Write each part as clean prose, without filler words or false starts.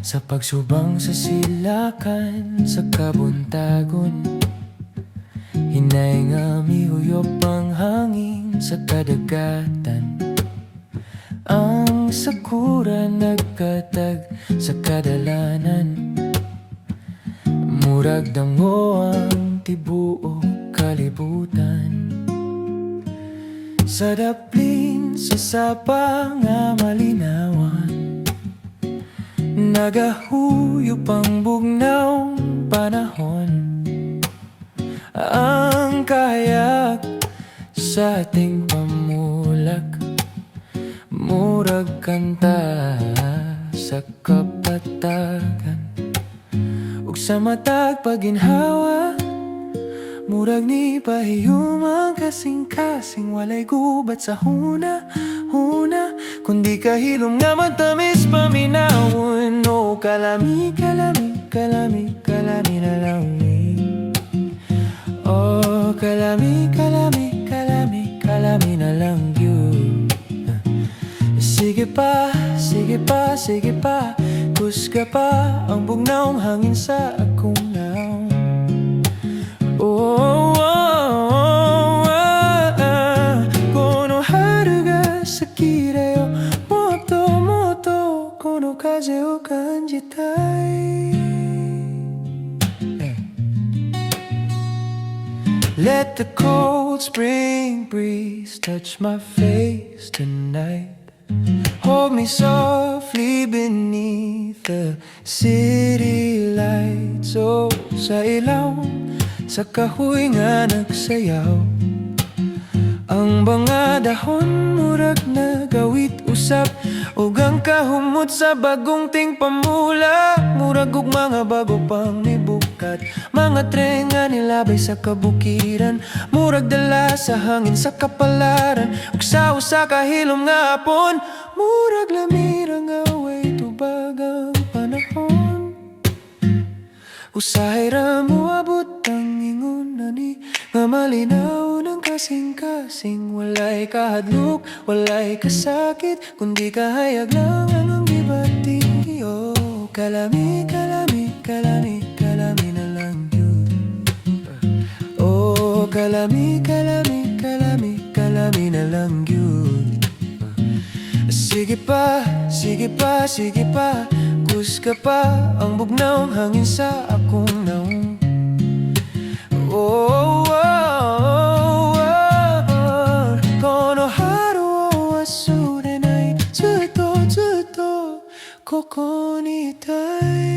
Sa pagsubang sa silakan, sa kabuntagon, hinay nga mihuyop ang hangin sa kadagatan. Ang sakura nagkatag sa kadalanan, murag dango ang tibuok kalibutan. Sa daplin, sa sapa nga malinawan, nagahuyop ang bugnaw panahon. Ang kayak sa ating pamulak, murag kanta sa kapatagan. Ug sa matag paginhawa, murag ni pahiyumang kasing-kasing, walay gubat sa huna, kundi kahilom nga matamis paminawon. O kalami, kalami, kalami, kalami na lang ni. O kalami, kalami, kalami, kalami na lang yun. Sige pa, sige pa, sige pa, kusga pa ang bugnaong hangin sa akong naong. Kono haru ga suki da yo, motto motto kono kaze o kanjitai. Let the cold spring breeze touch my face tonight. Hold me softly beneath the city lights. Oh, sa ilaw, sa kahoy nga nagsayaw, ang mga dahon murag nagawit usap, ug ang kahumot sa bagong ting pamula, murag ug mga bago pang nibukat. Mga tren nga nilabay sa kabukiran, murag dala sa hangin sa kapalaran. Ug sa usa ka hilom nga hapon, murag lamira nga way tubag ang panahon. Usahay ra moabot ang ingon ani, nga malinaw ng kasing-kasing. Walay kahadlok, walay kasakit, kundi kahayag lang ang gibati. Oh, kalami, kalami, kalami, kalami na lang yun. Oh, kalami, kalami, kalami, kalami na lang yun. Sige pa, sige pa, sige pa, kusga pa ang bugnaw hangin sa akong naong. Oh, kono haru o asu de nai, zuto, zuto, koko ni itai.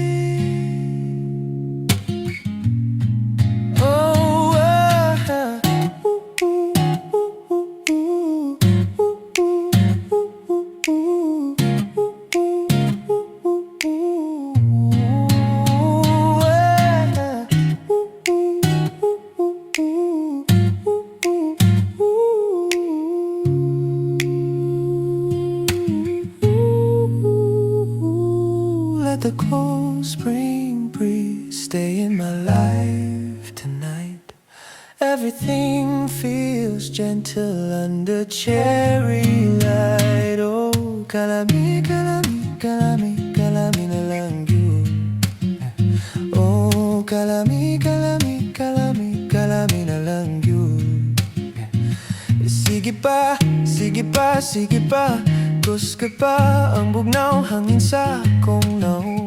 Let the cold spring breeze stay in my life tonight. Everything feels gentle under cherry light. Oh, kalami, kalami, kalami, kalami na lang yun. Oh, kalami, kalami, kalami, kalami na lang yun. Sige pa, sige pa, sige pa, kusga pa ang bugnaw hangin sa akong naong.